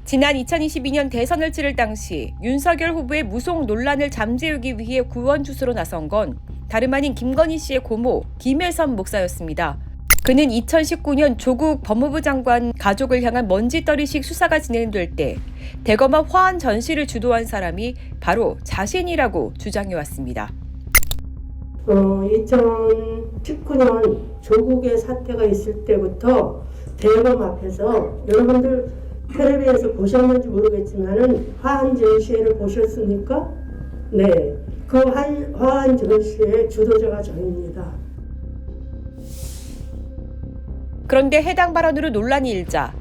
지난 2022년 대선을 치를 당시 윤석열 후보의 무속 논란을 잠재우기 위해 구원주수로 나선 건 다름 아닌 김건희 씨의 고모 김혜선 목사였습니다. 그는 2019년 조국 법무부 장관 가족을 향한 먼지떨이식 수사가 진행될 때 대검압 화환 전시를 주도한 사람이 바로 자신이라고 주장해왔습니다. 2019년 조국의 사태가 있을 때부터 대검 앞에서 여러분들 텔레비에서 보셨는지 모르겠지만은 화환 전시회를 보셨습니까? 네, 그 화환 전시회 주도자가 저입니다. 그런데 해당 발언으로 논란이 일자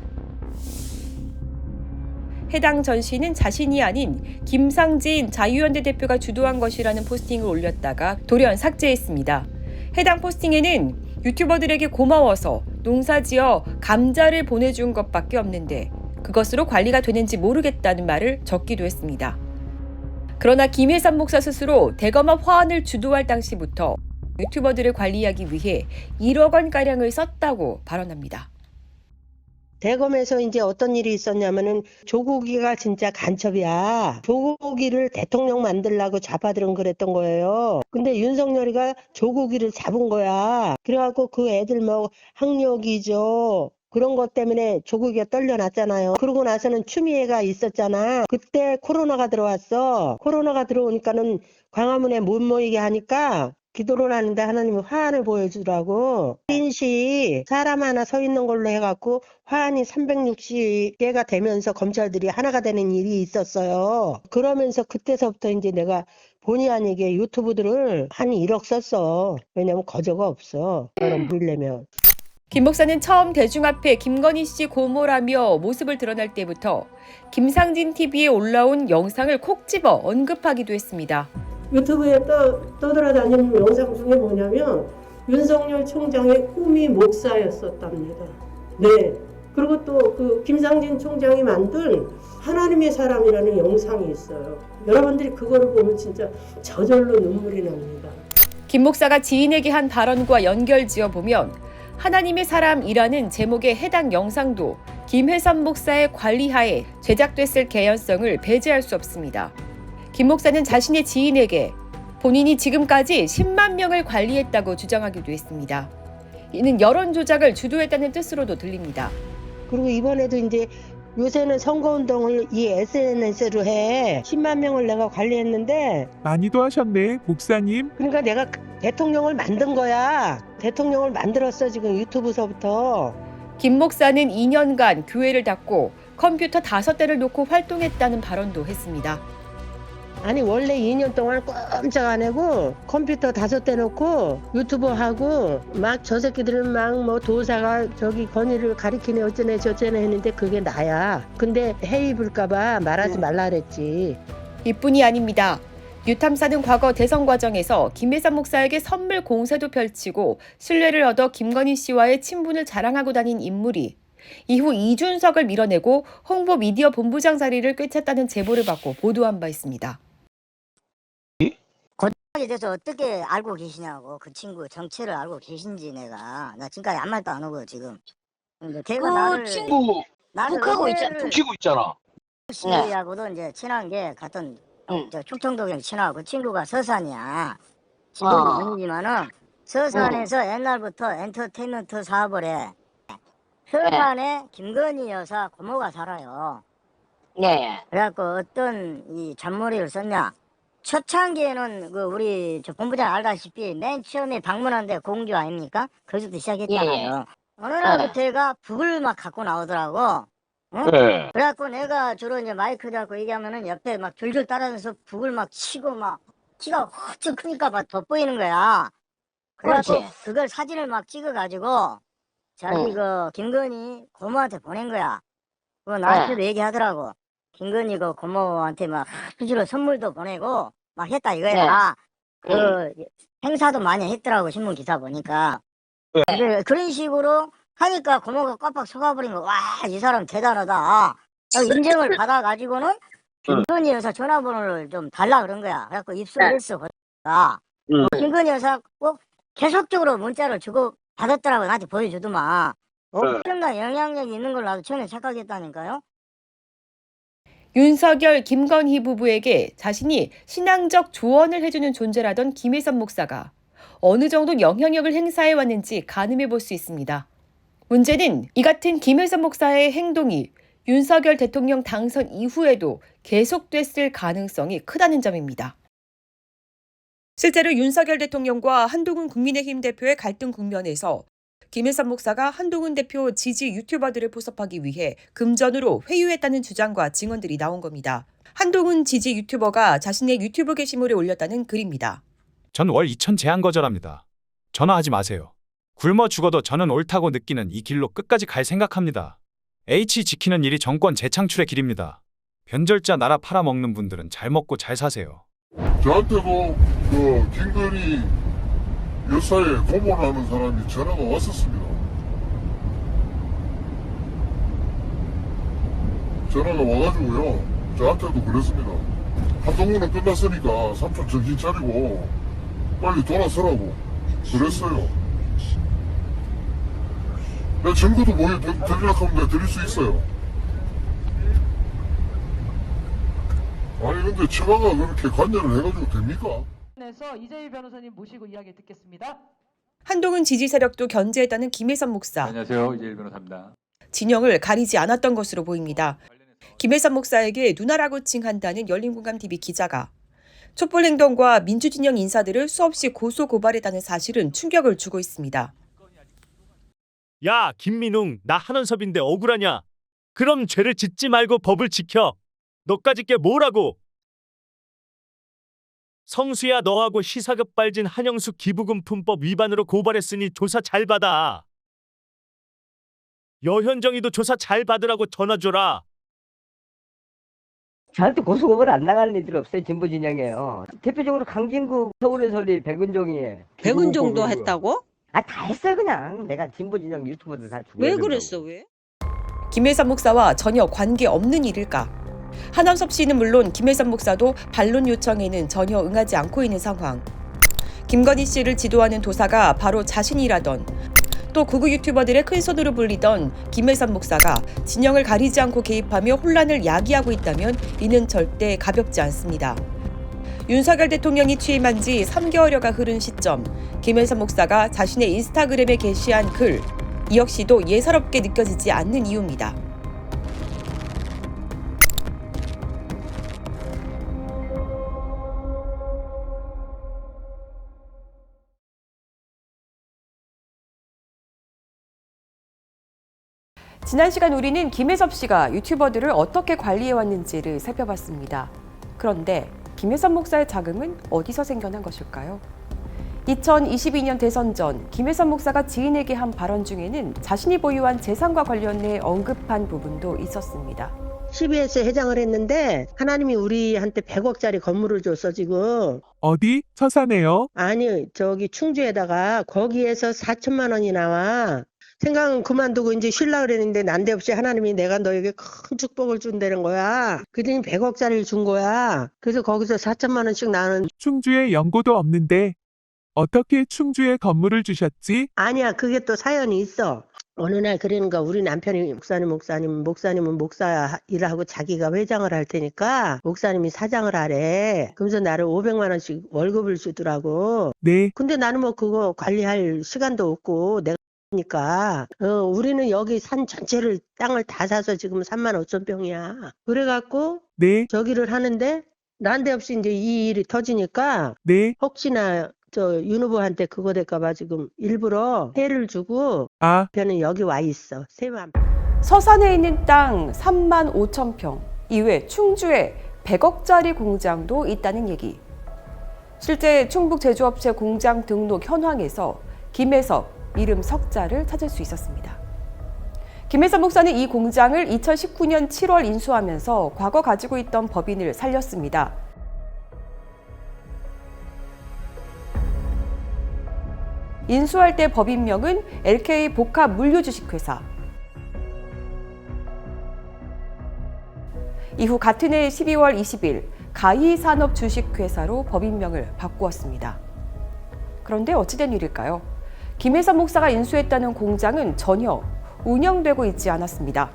해당 전시는 자신이 아닌 김상진 자유연대 대표가 주도한 것이라는 포스팅을 올렸다가 돌연 삭제했습니다. 해당 포스팅에는 유튜버들에게 고마워서 농사지어 감자를 보내준 것밖에 없는데 그것으로 관리가 되는지 모르겠다는 말을 적기도 했습니다. 그러나 김혜선 목사 스스로 대검압 화환을 주도할 당시부터 유튜버들을 관리하기 위해 1억 원가량을 썼다고 발언합니다. 대검에서 이제 어떤 일이 있었냐면은 조국이가 진짜 간첩이야. 조국이를 대통령 만들려고 좌파들은 그랬던 거예요. 근데 윤석열이가 조국이를 잡은 거야. 그래갖고 그 애들 뭐 학력이죠. 그런 것 때문에 조국이가 떨려놨잖아요. 그러고 나서는 추미애가 있었잖아. 그때 코로나가 들어왔어. 코로나가 들어오니까는 광화문에 못 모이게 하니까 기도를 하는데 하나님은 화환을 보여주라고. 1인시 사람 하나 서 있는 걸로 해갖고 화환이 360개가 되면서 검찰들이 하나가 되는 일이 있었어요. 그러면서 그때서부터 이제 내가 본의 아니게 유튜브들을 한 1억 썼어. 왜냐면 거저가 없어. 그럼 부리려면. 김 목사는 처음 대중 앞에 김건희 씨 고모라며 모습을 드러날 때부터 김상진 TV에 올라온 영상을 콕 집어 언급하기도 했습니다. 유튜브에 떠돌아다니는 영상 중에 뭐냐면 윤석열 총장의 꿈이 목사였었답니다. 네. 그리고 또 그 김상진 총장이 만든 하나님의 사람이라는 영상이 있어요. 여러분들이 그거를 보면 진짜 저절로 눈물이 납니다. 김 목사가 지인에게 한 발언과 연결지어 보면 하나님의 사람이라는 제목의 해당 영상도 김혜선 목사의 관리하에 제작됐을 개연성을 배제할 수 없습니다. 김 목사는 자신의 지인에게 본인이 지금까지 10만 명을 관리했다고 주장하기도 했습니다. 이는 여론 조작을 주도했다는 뜻으로도 들립니다. 그리고 이번에도 이제 요새는 선거운동을 이 SNS로 해. 10만 명을 내가 관리했는데 많이도 하셨네, 목사님. 그러니까 내가 대통령을 만든 거야. 대통령을 만들었어 지금 유튜브서부터. 김 목사는 2년간 교회를 닫고 컴퓨터 5대를 놓고 활동했다는 발언도 했습니다. 아니 원래 2년 동안 꼼짝 안 하고 컴퓨터 5대 놓고 유튜브 하고 막 저 새끼들은 막 뭐 도사가 저기 건의를 가리키네 어쩌네 저쩌네 했는데 그게 나야. 근데 해이 불까봐 말하지 말라 그랬지. 이뿐이 아닙니다. 뉴탐사는 과거 대선 과정에서 김혜선 목사에게 선물 공세도 펼치고 신뢰를 얻어 김건희 씨와의 친분을 자랑하고 다닌 인물이 이후 이준석을 밀어내고 홍보 미디어 본부장 자리를 꿰찼다는 제보를 받고 보도한 바 있습니다. 에 대해서 어떻게 알고 계시냐고. 그 친구 정체를 알고 계신지 나 지금까지 아무 말도 안 하고 지금. 근데 걔가 그 친구 북하고 치고 있잖아. 씨하고도 이제 친한 게 같은 저 충청도에 친하고 그 친구가 서산이야. 지금은 아니지만은 서산에서 옛날부터 엔터테인먼트 사업을 해. 서산에 김건희 여사 고모가 살아요. 네. 그래갖고 어떤 이 잔머리를 썼냐. 초창기에는 그 우리 저 본부장 알다시피 맨 처음에 방문한 데 공주 아닙니까? 거기서부터 시작했잖아요. 어느 날부터가 북을 막 갖고 나오더라고. 응? 네. 그래갖고 내가 주로 이제 마이크 잡고 얘기하면은 옆에 막 줄줄 따라다니면서 북을 막 치고 막 키가 훨씬 크니까 막 돋보이는 거야. 그래갖고 그걸 사진을 막 찍어가지고 자기 그 김건희 고모한테 보낸 거야. 그거 나한테도 얘기하더라고. 김건희 그 고모한테 막 수시로 선물도 보내고 막 했다 이거야. 그 행사도 많이 했더라고 신문 기사 보니까. 근데 그런 식으로 하니까 고모가 깜빡 속아버린 거. 와, 이 사람 대단하다. 인정을 받아가지고는 김건희 여사 전화번호를 좀 달라 그런 거야. 그래갖고 입수를 했어. 김건희 여사 꼭 계속적으로 문자를 주고 받았더라고. 나한테 보여주더만. 엄청난 영향력이 있는 걸 나도 처음에 착각했다니까요. 윤석열, 김건희 부부에게 자신이 신앙적 조언을 해주는 존재라던 김혜선 목사가 어느 정도 영향력을 행사해왔는지 가늠해 볼 수 있습니다. 문제는 이 같은 김혜선 목사의 행동이 윤석열 대통령 당선 이후에도 계속됐을 가능성이 크다는 점입니다. 실제로 윤석열 대통령과 한동훈 국민의힘 대표의 갈등 국면에서 김혜선 목사가 한동훈 대표 지지 유튜버들을 포섭하기 위해 금전으로 회유했다는 주장과 증언들이 나온 겁니다. 한동훈 지지 유튜버가 자신의 유튜브 게시물에 올렸다는 글입니다. 전 월 2천 제한 거절합니다. 전화하지 마세요. 굶어 죽어도 저는 옳다고 느끼는 이 길로 끝까지 갈 생각합니다. H 지키는 일이 정권 재창출의 길입니다. 변절자 나라 팔아먹는 분들은 잘 먹고 잘 사세요. 저한테도 김건희 여사의 고모를 하는 사람이 전화가 왔었습니다. 전화가 와가지고요. 저한테도 그랬습니다. 한동훈은 끝났으니까 삼촌 정신 차리고 빨리 돌아서라고 그랬어요. 내 증거도 보여드리려고 하면 드릴 수 있어요. 아니 근데 처가가 그렇게 관여를 해가지고 됩니까? 그래서 이재희 변호사님 모시고 이야기 듣겠습니다. 한동훈 지지 세력도 견제했다는 김혜선 목사. 안녕하세요. 이재희 변호사입니다. 진영을 가리지 않았던 것으로 보입니다. 김혜선 목사에게 누나라고 칭한다는 열린공감TV 기자가 촛불 행동과 민주진영 인사들을 수없이 고소 고발했다는 사실은 충격을 주고 있습니다. 야, 김민웅, 나 한원섭인데 억울하냐? 그럼 죄를 짓지 말고 법을 지켜. 너까짓 게 뭐라고? 성수야, 너하고 시사급 빨진 한영숙 기부금 품법 위반으로 고발했으니 조사 잘 받아. 여현정이도 조사 잘 받으라고 전화 줘라. 저한테 고소고발 안 나가는 애들 없어요. 진보 진영이에요. 대표적으로 강진구 서울의 설리 백은종이. 백은종도 했다고? 다 했어요 그냥. 내가 진보 진영 유튜버들 다 죽여야 왜 된다고. 그랬어 왜? 김혜선 목사와 전혀 관계없는 일일까? 한원섭 씨는 물론 김혜선 목사도 반론 요청에는 전혀 응하지 않고 있는 상황. 김건희 씨를 지도하는 도사가 바로 자신이라던, 또 극우 유튜버들의 큰손으로 불리던 김혜선 목사가 진영을 가리지 않고 개입하며 혼란을 야기하고 있다면 이는 절대 가볍지 않습니다. 윤석열 대통령이 취임한 지 3개월여가 흐른 시점, 김혜선 목사가 자신의 인스타그램에 게시한 글, 이 역시도 예사롭게 느껴지지 않는 이유입니다. 지난 시간 우리는 김혜섭 씨가 유튜버들을 어떻게 관리해왔는지를 살펴봤습니다. 그런데 김혜선 목사의 자금은 어디서 생겨난 것일까요? 2022년 대선 전 김혜선 목사가 지인에게 한 발언 중에는 자신이 보유한 재산과 관련해 언급한 부분도 있었습니다. CBS 회장을 했는데 하나님이 우리한테 100억짜리 건물을 줬어 지금. 어디? 서산에요? 아니 저기 충주에다가 거기에서 4천만 원이 나와. 생각은 그만두고 이제 쉬려고 그랬는데 난데없이 하나님이 내가 너에게 큰 축복을 준다는 거야. 그랬더니 100억짜리를 준 거야. 그래서 거기서 4천만 원씩 나는. 충주에 연고도 없는데 어떻게 충주에 건물을 주셨지? 아니야 그게 또 사연이 있어. 어느 날 그러는가 우리 남편이 목사님은 목사 일하고 자기가 회장을 할 테니까 목사님이 사장을 하래. 그러면서 나를 500만 원씩 월급을 주더라고. 네. 근데 나는 뭐 그거 관리할 시간도 없고 내가 니까 우리는 여기 산 전체를 땅을 다 사서 지금 3만 5천 평이야. 그래갖고 네. 저기를 하는데 난데없이 이제 이 일이 터지니까 네. 혹시나 저 윤 후보한테 그거 될까봐 지금 일부러 해를 주고 저는 여기 와 있어. 세만. 서산에 있는 땅 3만 5천 평 이외 충주에 100억짜리 공장도 있다는 얘기. 실제 충북 제조업체 공장 등록 현황에서 김혜섭 이름 석자를 찾을 수 있었습니다. 김혜선 목사는 이 공장을 2019년 7월 인수하면서 과거 가지고 있던 법인을 살렸습니다. 인수할 때 법인명은 LK 복합 물류주식회사. 이후 같은 해 12월 20일 가희산업주식회사로 법인명을 바꾸었습니다. 그런데 어찌된 일일까요? 김혜선 목사가 인수했다는 공장은 전혀 운영되고 있지 않았습니다.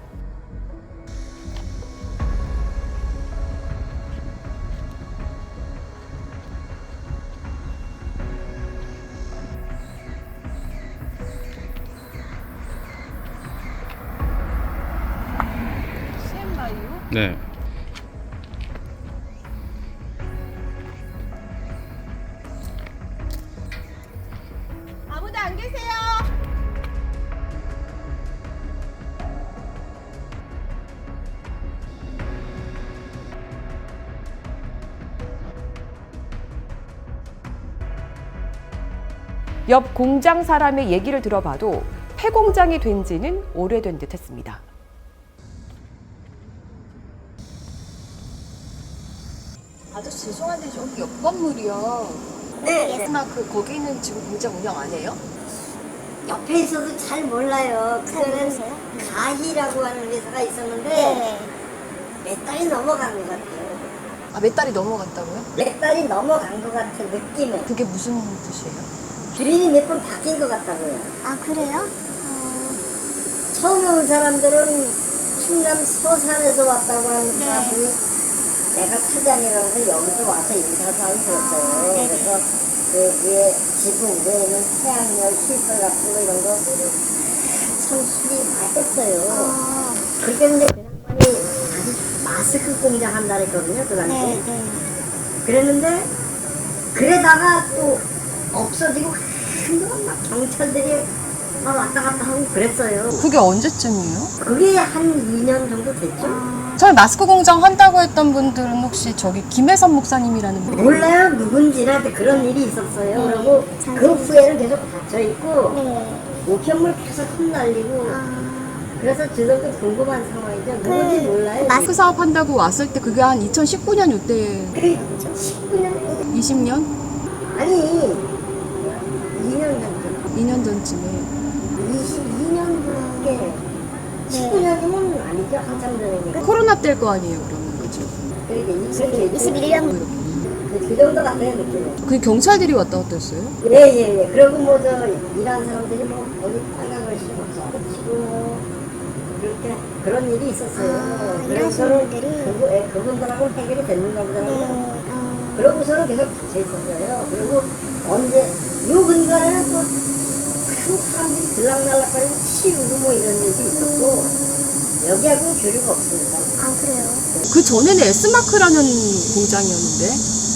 네. 아무도 안 계세요. 옆 공장 사람의 얘기를 들어봐도 폐공장이 된 지는 오래된 듯 했습니다. 아저씨 죄송한데 저기 옆 건물이요. 네. 에스마크 거기는 지금 공장 운영 안 해요? 옆에 있어도 잘 몰라요. 그때는 가희라고 하는 회사가 있었는데 몇 달이 넘어간 것 같아요. 아, 몇 달이 넘어갔다고요? 몇 달이 넘어간 것 같은 느낌에. 그게 무슨 뜻이에요? 주인이 몇 번 바뀐 것 같다고요. 아, 그래요? 처음에 온 사람들은 충남 서산에서 왔다고 하는 사람들이 내가 사장이라서 여기서 와서 인사도 하고 그랬어요. 그래서 그 위에 지붕 위에 있는 태양열 시설 같은 거 이런 거 참 수리 다 했어요. 그렇게 했는데 그 양반이 다시 마스크 공장 한다 그랬거든요. 그 당시에. 그랬는데 그러다가 또 없어지고 한동안 막 경찰들이 막 왔다 갔다 하고 그랬어요. 그게 언제쯤이에요? 그게 한 2년 정도 됐죠? 처음에 마스크 공장 한다고 했던 분들은 혹시 저기 김혜선 목사님이라는 분? 몰라요. 누군지라 그런 일이 있었어요. 그리고 그 후에는 계속 닫혀있고 우편물 계속 흩날리고 그래서 지금도 궁금한 상황이죠. 누군지 몰라요. 마스크 사업 한다고 왔을 때 그게 한 2019년 요때 그게 2019년? 20년? 아니 2년 전쯤 2년 전쯤에 22년밖에 19년이면 아니죠. 한참 전이니까. 코로나 때일 거 아니에요 그러면 그죠? 그러게 21년. 그 정도 같아요 느낌은. 그 경찰들이 왔다 갔다 했어요? 예예예. 그리고 뭐 저 일하는 사람들이 뭐 어디 빨간걸 씌고 그렇게 그런 일이 있었어요. 그래서는 그분들하고 해결이 됐는가 보더라고요. 그러고서는 계속 갇혀 있었어요. 그리고 언제 요 근간에는 또 큰 사람들이 들락날락거리고 치우고 뭐 이런 일도 있었고 여기하고는 교류가 없습니다. 아, 그래요? 그 전에는 S마크라는 공장이었는데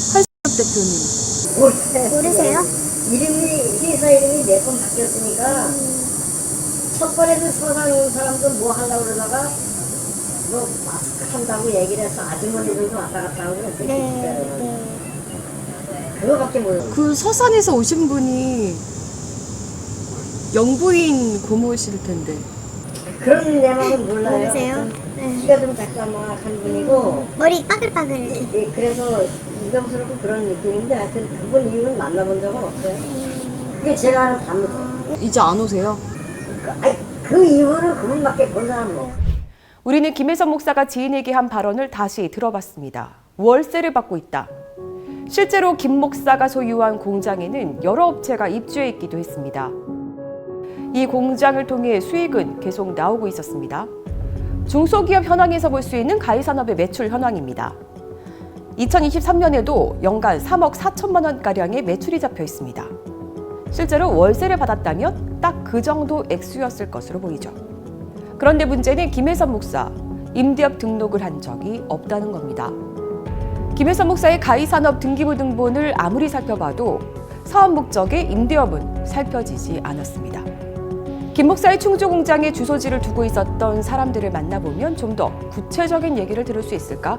한수엽 대표님 모르세요? 회사 이름이 몇 번 바뀌었으니까 첫 번에도 서산 온 사람도 뭐 하려고 그러다가 뭐 마스크 한다고 얘기를 해서 아주머니들도 왔다 갔다 하고 그랬어요. 그거밖에 몰라요. 그 서산에서 오신 분이 영부인 고모실 텐데 그런 내막은 몰라요. 모르세요? 키가 좀 작다막한 분이고 머리 빠글빠글. 예, 그래서 유감스럽고 그런 느낌인데 하여튼 그분 이후는 만나본 적은 없어요. 그게 제가 아는 다입니다. 이제 안 오세요? 그 이후는 그분밖에 본 사람은 없어요. 우리는 김혜선 목사가 지인에게 한 발언을 다시 들어봤습니다. 월세를 받고 있다. 실제로 김 목사가 소유한 공장에는 여러 업체가 입주해 있기도 했습니다. 이 공장을 통해 수익은 계속 나오고 있었습니다. 중소기업 현황에서 볼 수 있는 가히산업의 매출 현황입니다. 2023년에도 연간 3억 4천만 원가량의 매출이 잡혀 있습니다. 실제로 월세를 받았다면 딱 그 정도 액수였을 것으로 보이죠. 그런데 문제는 김혜선 목사, 임대업 등록을 한 적이 없다는 겁니다. 김혜선 목사의 가히산업 등기부 등본을 아무리 살펴봐도 사업 목적의 임대업은 살펴지지 않았습니다. 김 목사의 충주 공장에 주소지를 두고 있었던 사람들을 만나보면 좀 더 구체적인 얘기를 들을 수 있을까?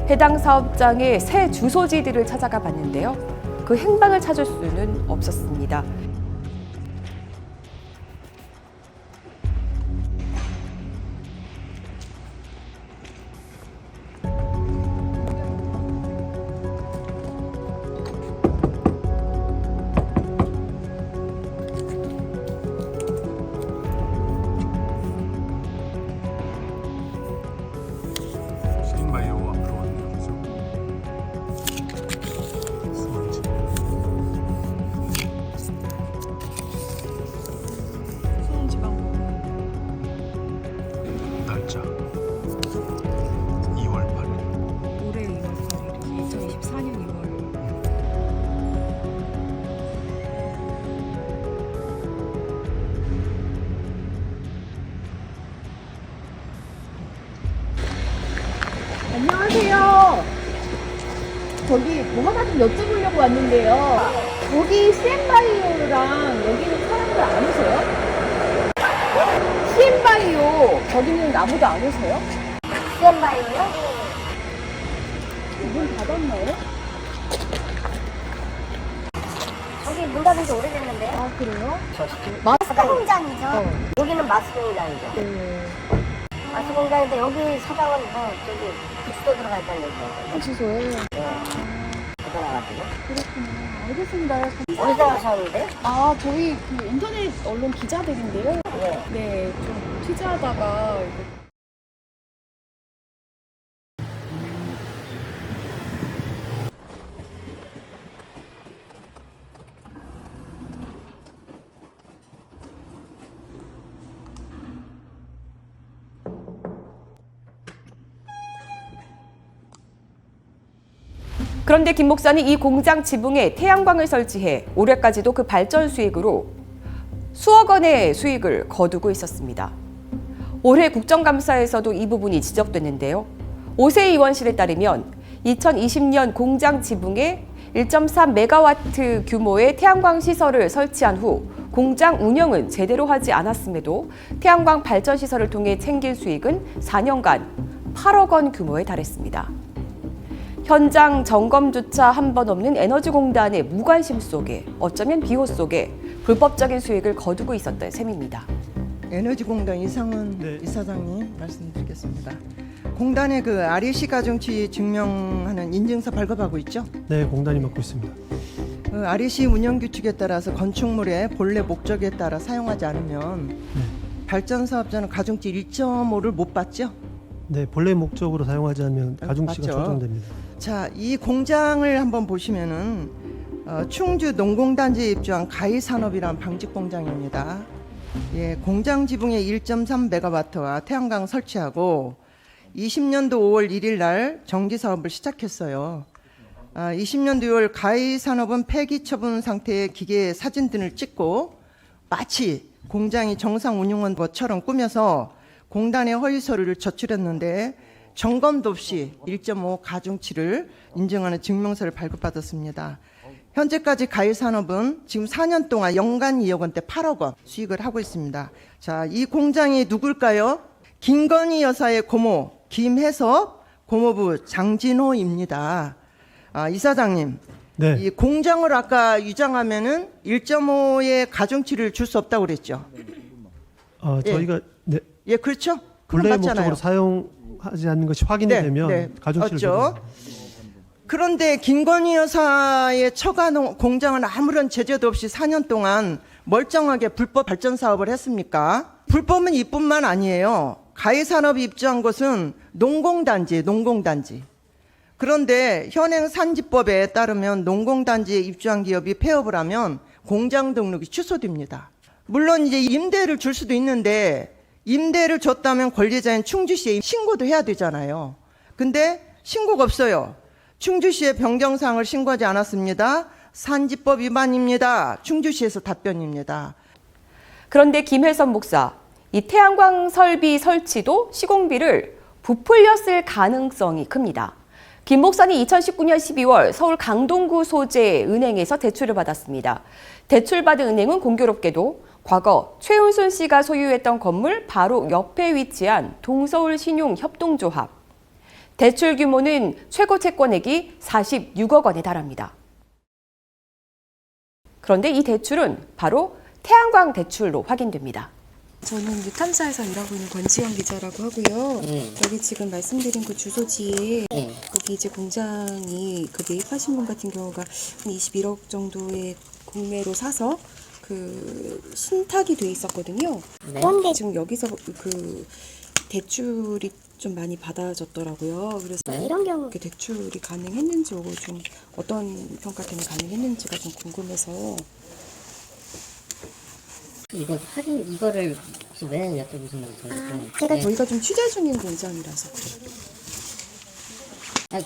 해당 사업장의 새 주소지들을 찾아가 봤는데요. 그 행방을 찾을 수는 없었습니다. 신바이오 앞으로 왔네요. 그죠? 수원지. 뭐 하나 좀 여쭤보려고 왔는데요. 여기 CM바이오랑 여기는 사람들 안 오세요? CM바이오 저기는 아무도 안 오세요? CM바이오요? 문 닫았나요? 저기 문 닫은 지 오래됐는데. 아 그래요? 마스크 공장이죠. 여기는 마스 공장이죠. 네. 마스 공장인데 여기 사장은 저기 구치소 들어가 있다는 얘기예요. 주소에. 들어가가지고. 그렇구나. 알겠습니다. 어디서 하셨는데? 아 저희 그 인터넷 언론 기자들인데요. 네. 네, 좀 취재하다가 이렇게 그런데 김 목사는 이 공장 지붕에 태양광을 설치해 올해까지도 그 발전 수익으로 수억 원의 수익을 거두고 있었습니다. 올해 국정감사에서도 이 부분이 지적됐는데요. 오세 의원실에 따르면 2020년 공장 지붕에 1.3메가와트 규모의 태양광 시설을 설치한 후 공장 운영은 제대로 하지 않았음에도 태양광 발전 시설을 통해 챙길 수익은 4년간 8억 원 규모에 달했습니다. 현장 점검조차 한 번 없는 에너지공단의 무관심 속에 어쩌면 비호 속에 불법적인 수익을 거두고 있었던 셈입니다. 에너지공단 이상은 이사장님 말씀드리겠습니다. 공단의 그 REC 가중치 증명하는 인증서 발급하고 있죠? 네, 공단이 맡고 있습니다. 그 REC 운영 규칙에 따라서 건축물의 본래 목적에 따라 사용하지 않으면 발전 사업자는 가중치 1.5를 못 받죠? 네, 본래 목적으로 사용하지 않으면 가중치가 맞죠? 조정됩니다. 자, 이 공장을 한번 보시면은 충주 농공단지에 입주한 가희산업이란 방직 공장입니다. 예, 공장 지붕에 1.3메가와트와 태양광 설치하고 20년도 5월 1일 날 정기 사업을 시작했어요. 20년도 6월 가희산업은 폐기 처분 상태의 기계 사진 등을 찍고 마치 공장이 정상 운영한 것처럼 꾸며서 공단의 허위 서류를 제출했는데 점검도 없이 1.5 가중치를 인증하는 증명서를 발급받았습니다. 현재까지 가희산업은 지금 4년 동안 연간 2억 원대 8억 원 수익을 하고 있습니다. 자, 이 공장이 누굴까요? 김건희 여사의 고모 김혜섭, 고모부 장진호입니다. 이사장님, 네. 이 공장을 아까 위장하면은 1.5의 가중치를 줄 수 없다고 그랬죠? 저희가 네, 예, 그렇죠? 본래 맞잖아요. 목적으로 사용하지 않는 것이 확인이 되면 가중치를 없죠. 그런데 김건희 여사의 처가 공장은 아무런 제재도 없이 4년 동안 멀쩡하게 불법 발전 사업을 했습니까? 불법은 이뿐만 아니에요. 가희산업이 입주한 곳은 농공단지. 그런데 현행 산지법에 따르면 농공단지에 입주한 기업이 폐업을 하면 공장 등록이 취소됩니다. 물론 이제 임대를 줄 수도 있는데 임대를 줬다면 권리자인 충주시에 신고도 해야 되잖아요. 근데 신고가 없어요. 충주시에 변경사항을 신고하지 않았습니다. 산지법 위반입니다. 충주시에서 답변입니다. 그런데 김혜선 목사, 이 태양광 설비 설치도 시공비를 부풀렸을 가능성이 큽니다. 김 목사는 2019년 12월 서울 강동구 소재 은행에서 대출을 받았습니다. 대출받은 은행은 공교롭게도 과거 최은순 씨가 소유했던 건물 바로 옆에 위치한 동서울신용협동조합. 대출 규모는 최고 채권액이 46억 원에 달합니다. 그런데 이 대출은 바로 태양광 대출로 확인됩니다. 저는 유탐사에서 일하고 있는 권지영 기자라고 하고요. 여기 지금 말씀드린 그 주소지에 여기 이제 공장이 그 매입하신 분 같은 경우가 한 21억 정도의 국내로 사서 그 신탁이 돼 있었거든요. 그런데 지금 여기서 그 대출이 좀 많이 받아졌더라고요. 그래서 이런 경우 이렇게 대출이 가능했는지 요거 좀 어떤 평가 때문에 가능했는지가 좀 궁금해서. 이거 확인 이거를 혹시 왜 여쭤보신 건지. 제가 저희가 좀 취재 중인 공장이라서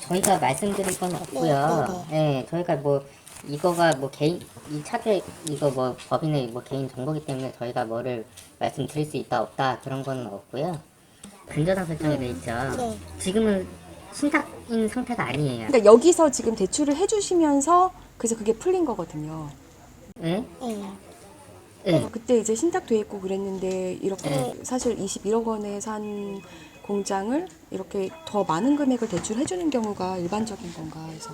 저희가 말씀드릴 건 없고요. 네, 저희가 뭐 이거가 뭐 개인 이 차주의 이거 뭐 법인의 뭐 개인 정보기 때문에 저희가 뭐를 말씀드릴 수 있다 없다 그런 거는 없고요. 근저당 설정이 돼 있죠. 지금은 신탁 인 상태가 아니에요. 그러니까 여기서 지금 대출을 해주시면서 그래서 그게 풀린 거거든요. 네? 그때 이제 신탁돼 있고 그랬는데 이렇게 사실 21억 원에 산 공장을 이렇게 더 많은 금액을 대출해주는 경우가 일반적인 건가 해서.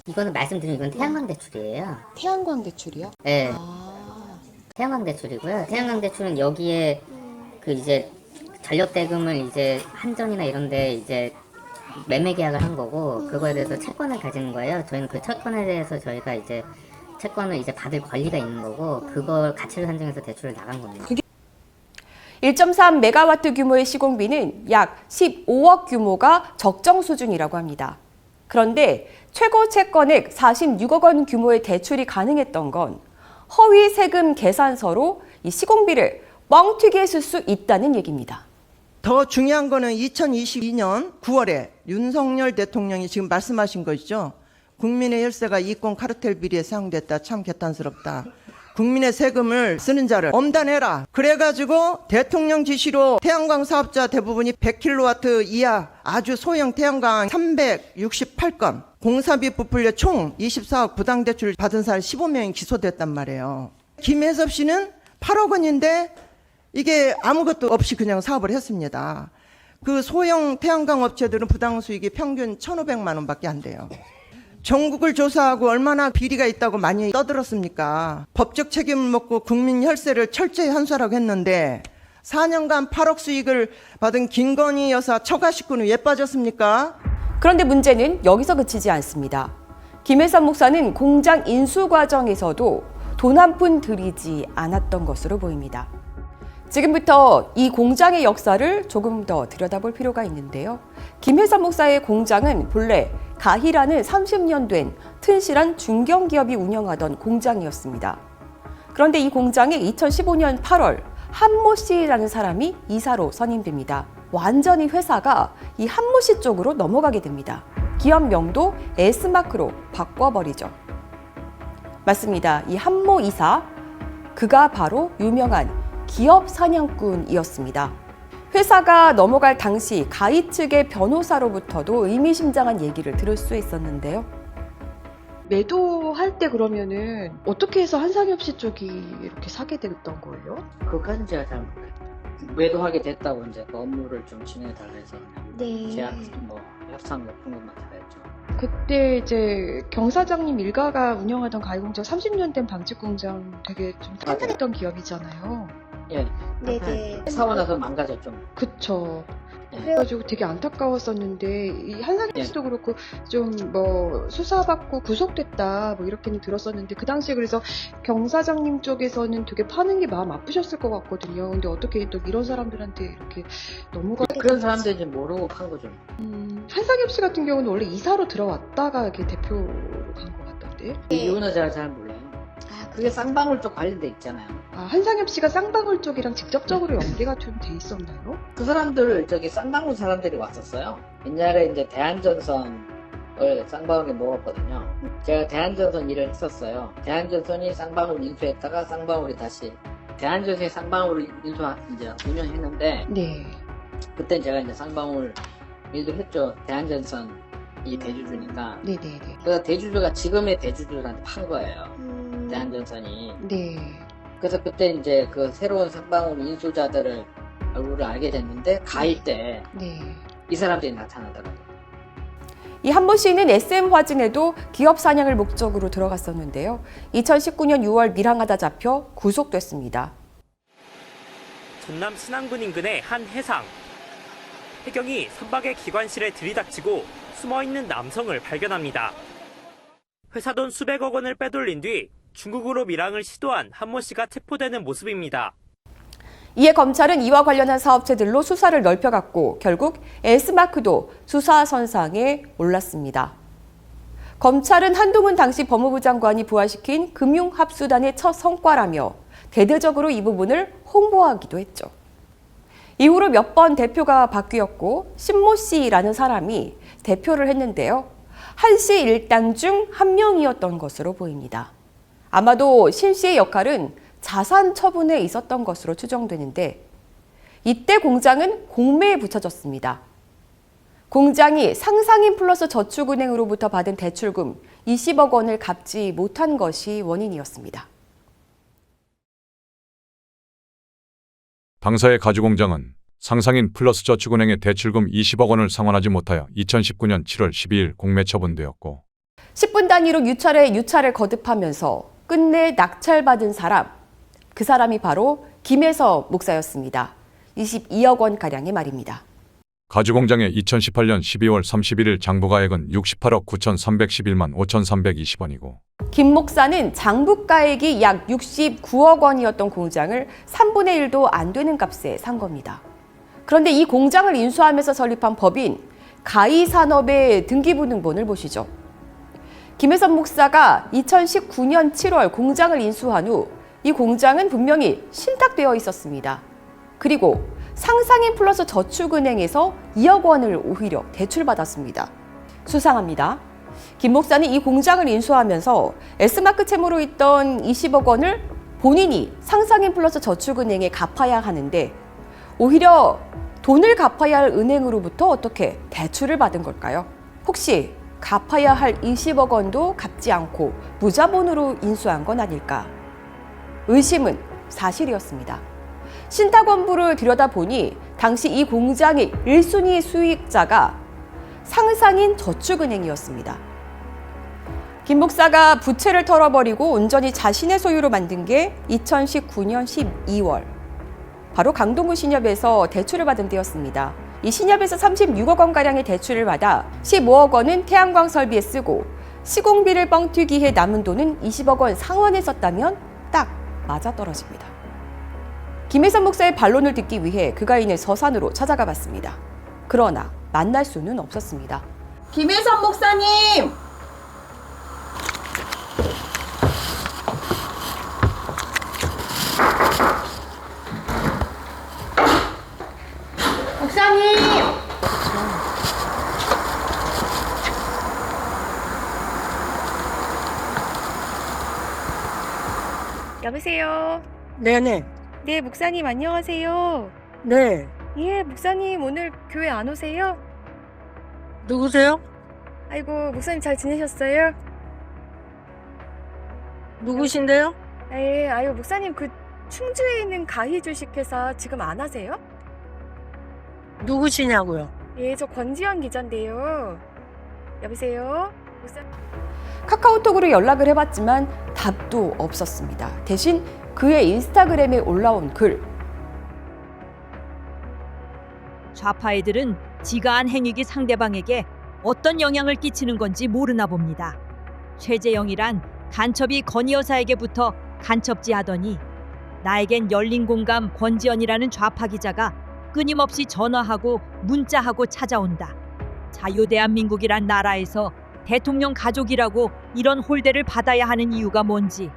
이거는 말씀드린 이건 태양광 대출이에요. 태양광 대출이요? 네. 아. 태양광 대출이고요. 태양광 대출은 여기에 그 이제 전력 대금을 이제 한전이나 이런데 이제 매매 계약을 한 거고 그거에 대해서 채권을 가지는 거예요. 저희는 그 채권에 대해서 저희가 이제 채권을 이제 받을 권리가 있는 거고 그걸 가치를 산정해서 대출을 나간 겁니다. 1.3메가와트 규모의 시공비는 약 15억 규모가 적정 수준이라고 합니다. 그런데 최고 채권액 46억 원 규모의 대출이 가능했던 건 허위 세금 계산서로 이 시공비를 뻥튀기해 쓸 수 있다는 얘기입니다. 더 중요한 거는 2022년 9월에 윤석열 대통령이 지금 말씀하신 것이죠. 국민의 혈세가 이권 카르텔 비리에 사용됐다. 참 개탄스럽다. 국민의 세금을 쓰는 자를 엄단해라. 그래가지고 대통령 지시로 태양광 사업자 대부분이 100kW 이하 아주 소형 태양광 368건, 공사비 부풀려 총 24억 부당대출 받은 사람 15명이 기소됐단 말이에요. 김혜섭 씨는 8억 원인데 이게 아무것도 없이 그냥 사업을 했습니다. 그 소형 태양광 업체들은 부당 수익이 평균 1,500만 원밖에 안 돼요. 전국을 조사하고 얼마나 비리가 있다고 많이 떠들었습니까? 법적 책임을 묻고 국민 혈세를 철저히 환수하라고 했는데 4년간 8억 수익을 받은 김건희 여사 처가 식구는 왜 빠졌습니까? 그런데 문제는 여기서 그치지 않습니다. 김혜선 목사는 공장 인수 과정에서도 돈 한 푼 들이지 않았던 것으로 보입니다. 지금부터 이 공장의 역사를 조금 더 들여다볼 필요가 있는데요. 김혜선 목사의 공장은 본래 가희라는 30년 된 튼실한 중견기업이 운영하던 공장이었습니다. 그런데 이 공장에 2015년 8월 한모 씨라는 사람이 이사로 선임됩니다. 완전히 회사가 이 한모 씨 쪽으로 넘어가게 됩니다. 기업명도 S마크로 바꿔버리죠. 맞습니다. 이 한모 이사, 그가 바로 유명한 기업 사냥꾼이었습니다. 회사가 넘어갈 당시 가희 측의 변호사로부터도 의미심장한 얘기를 들을 수 있었는데요. 매도할 때 그러면은 어떻게 해서 한상엽 씨 쪽이 이렇게 사게 됐던 거예요? 그것까지는 제가 잘 몰라요. 매도하게 됐다고 이제 그 업무를 좀 진행해달라 해서 계약 뭐 협상 같은 것만 다 했죠. 그때 이제 경 사장님 일가가 운영하던 가희 공장 30년 된 방직 공장 되게 좀 탄탄했던 기업이잖아요. 예. 네네. 사고 나서 망가졌죠. 그쵸. 그래가지고 되게 안타까웠었는데 이 한상엽 씨도 그렇고 좀 뭐 수사받고 구속됐다 뭐 이렇게는 들었었는데 그 당시에 그래서 경 사장님 쪽에서는 되게 파는 게 마음 아프셨을 것 같거든요. 근데 어떻게 또 이런 사람들한테 이렇게 넘어가? 그런 사람들이 이제 모르고 판 거죠. 한상엽 씨 같은 경우는 원래 이사로 들어왔다가 이렇게 대표로 간 것 같던데. 이유는 제가 잘 몰라요. 그게 쌍방울 쪽 관련돼 있잖아요. 아, 한상엽 씨가 쌍방울 쪽이랑 직접적으로 연계가 좀 돼 있었나요? 그 사람들 저기 쌍방울 사람들이 왔었어요. 옛날에 이제 대한전선을 쌍방울에 먹었거든요. 제가 대한전선 일을 했었어요. 대한전선이 쌍방울 인수했다가 쌍방울이 다시 대한전선이 쌍방울을 이제 운영했는데 네. 그때 제가 이제 쌍방울 일도 했죠. 대한전선이 대주주니까. 네네네. 그래서 대주주가 지금의 대주주한테 판 거예요. 대한전선이. 네. 그래서 그때 이제 그 새로운 쌍방울 인수자들을 얼굴을 알게 됐는데 가일 때 이 사람들이 나타나더라고요. 이 한모 씨는 SM화진에도 기업 사냥을 목적으로 들어갔었는데요. 2019년 6월 밀항하다 잡혀 구속됐습니다. 전남 신안군 인근의 한 해상. 해경이 선박의 기관실에 들이닥치고 숨어있는 남성을 발견합니다. 회사 돈 수백억 원을 빼돌린 뒤 중국으로 밀항을 시도한 한모 씨가 체포되는 모습입니다. 이에 검찰은 이와 관련한 사업체들로 수사를 넓혀갔고 결국 S마크도 수사 선상에 올랐습니다. 검찰은 한동훈 당시 법무부 장관이 부활시킨 금융합수단의 첫 성과라며 대대적으로 이 부분을 홍보하기도 했죠. 이후로 몇 번 대표가 바뀌었고 신모 씨라는 사람이 대표를 했는데요. 한씨 일당 중 한 명이었던 것으로 보입니다. 아마도 신 씨의 역할은 자산 처분에 있었던 것으로 추정되는데 이때 공장은 공매에 붙여졌습니다. 공장이 상상인 플러스 저축은행으로부터 받은 대출금 20억 원을 갚지 못한 것이 원인이었습니다. 당사의 가주공장은 상상인 플러스 저축은행의 대출금 20억 원을 상환하지 못하여 2019년 7월 12일 공매 처분되었고 10분 단위로 유찰을 거듭하면서 끝내 낙찰받은 사람, 그 사람이 바로 김혜섭 목사였습니다. 22억 원가량의 말입니다. 가주공장의 2018년 12월 31일 장부가액은 68억 9,311만 5,320원이고 김 목사는 장부가액이 약 69억 원이었던 공장을 3분의 1도 안 되는 값에 산 겁니다. 그런데 이 공장을 인수하면서 설립한 법인 가이산업의 등기부등본을 보시죠. 김혜섭 목사가 2019년 7월 공장을 인수한 후 이 공장은 분명히 신탁되어 있었습니다. 그리고 상상인 플러스 저축은행에서 2억 원을 오히려 대출받았습니다. 수상합니다. 김 목사는 이 공장을 인수하면서 S마크 채무로 있던 20억 원을 본인이 상상인 플러스 저축은행에 갚아야 하는데 오히려 돈을 갚아야 할 은행으로부터 어떻게 대출을 받은 걸까요? 혹시 갚아야 할 20억 원도 갚지 않고 무자본으로 인수한 건 아닐까? 의심은 사실이었습니다. 신탁원부를 들여다보니 당시 이 공장의 1순위 수익자가 상상인 저축은행이었습니다. 김 목사가 부채를 털어버리고 온전히 자신의 소유로 만든 게 2019년 12월. 바로 강동구 신협에서 대출을 받은 때였습니다. 이 신협에서 36억 원가량의 대출을 받아 15억 원은 태양광 설비에 쓰고 시공비를 뻥튀기해 남은 돈은 20억 원 상환에 썼다면 딱 맞아떨어집니다. 김혜섭 목사의 반론을 듣기 위해 그가 있는 서산으로 찾아가 봤습니다. 그러나 만날 수는 없었습니다. 김혜섭 목사님! 목사님! 여보세요? 네네. 네, 목사님 안녕하세요. 네. 예, 목사님 오늘 교회 안 오세요? 누구세요? 아이고, 목사님 잘 지내셨어요? 누구신데요? 예, 아유, 목사님 그 충주에 있는 가희 주식회사 지금 안 하세요? 누구시냐고요? 예, 저 권지연 기자인데요. 여보세요? 목사님. 카카오톡으로 연락을 해봤지만 답도 없었습니다. 대신 그의 인스타그램에 올라온 글. 좌파 애들은 지가 한 행위가 상대방에게 어떤 영향을 끼치는 건지 모르나 봅니다. 최재영이란 간첩이 건 여사에게부터 간첩지 하더니 나에겐 열린 공감 권지연이라는 좌파 기자가 끊임없이 전화하고 문자하고 찾아온다. 자유대한민국이란 나라에서 대통령 가족이라고 이런 홀대를 받아야 하는 이유가 뭔지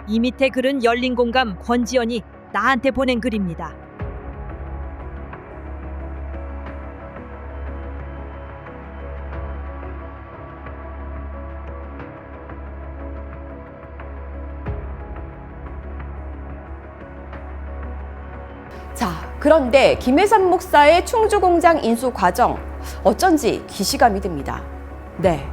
이 밑에 글은 열린 공감 권지연이 나한테 보낸 글입니다. 자, 그런데 김혜섭 목사의 충주공장 인수 과정 어쩐지 기시감이 듭니다. 네,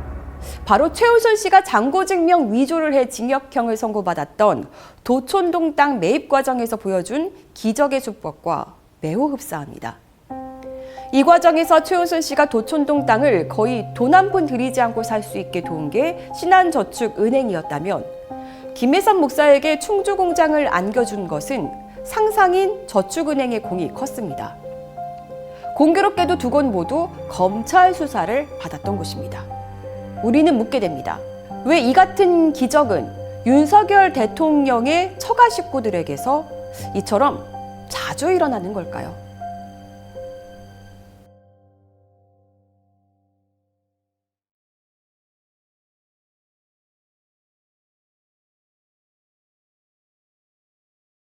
바로 최우순 씨가 잔고증명 위조를 해 징역형을 선고받았던 도촌동 땅 매입 과정에서 보여준 기적의 수법과 매우 흡사합니다. 이 과정에서 최우순 씨가 도촌동 땅을 거의 돈 한 푼 들이지 않고 살 수 있게 도운 게 신한저축은행이었다면 김혜섭 목사에게 충주공장을 안겨준 것은 상상인 저축은행의 공이 컸습니다. 공교롭게도 두 곳 모두 검찰 수사를 받았던 곳입니다. 우리는 묻게 됩니다. 왜 이 같은 기적은 윤석열 대통령의 처가 식구들에게서 이처럼 자주 일어나는 걸까요?